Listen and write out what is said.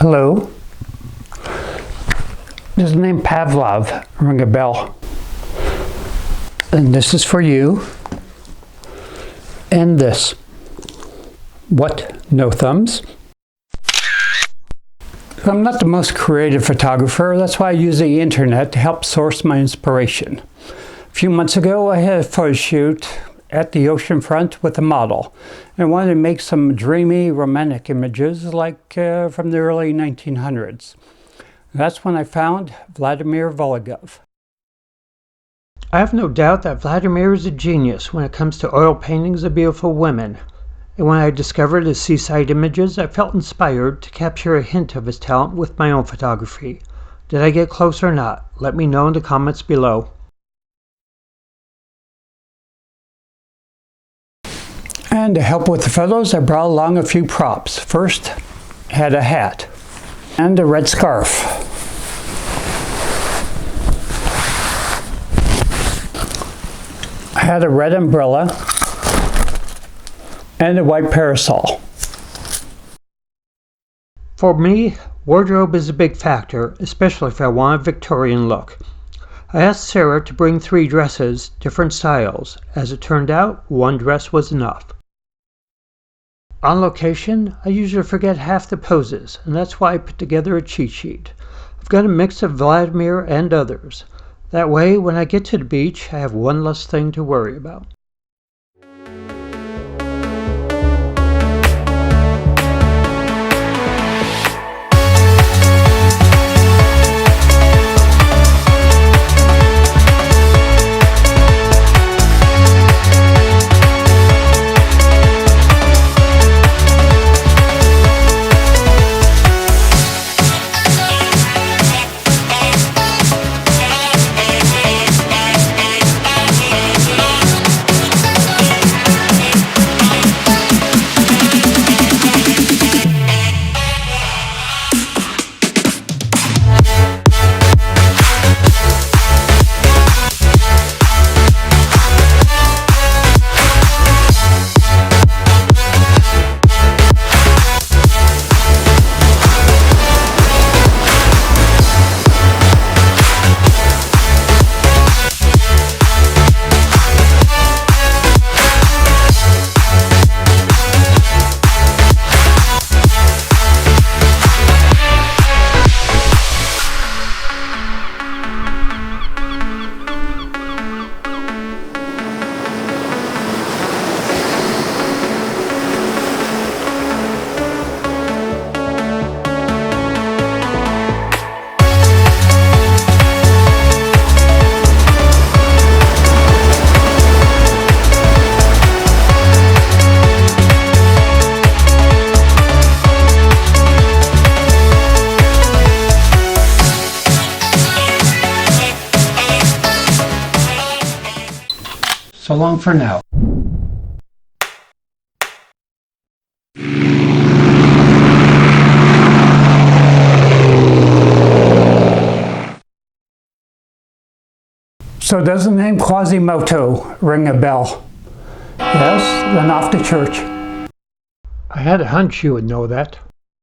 Hello. Does the name Pavlov ring a bell? And this is for you. And this. What? No thumbs? I'm not the most creative photographer. That's why I use the internet to help source my inspiration. A few months ago, I had a photo shoot at the ocean front with a model. And I wanted to make some dreamy, romantic images like from the early 1900s. That's when I found Vladimir Volegov. I have no doubt that Vladimir is a genius when it comes to oil paintings of beautiful women. And when I discovered his seaside images, I felt inspired to capture a hint of his talent with my own photography. Did I get close or not? Let me know in the comments below. And to help with the photos, I brought along a few props. First, I had a hat and a red scarf. I had a red umbrella and a white parasol. For me, wardrobe is a big factor, especially if I want a Victorian look. I asked Sarah to bring 3 dresses, different styles. As it turned out, 1 dress was enough. On location, I usually forget half the poses, and that's why I put together a cheat sheet. I've got a mix of Vladimir and others. That way, when I get to the beach, I have one less thing to worry about. So long for now. So does the name Quasimodo ring a bell? Yes, then off to church. I had a hunch you would know that.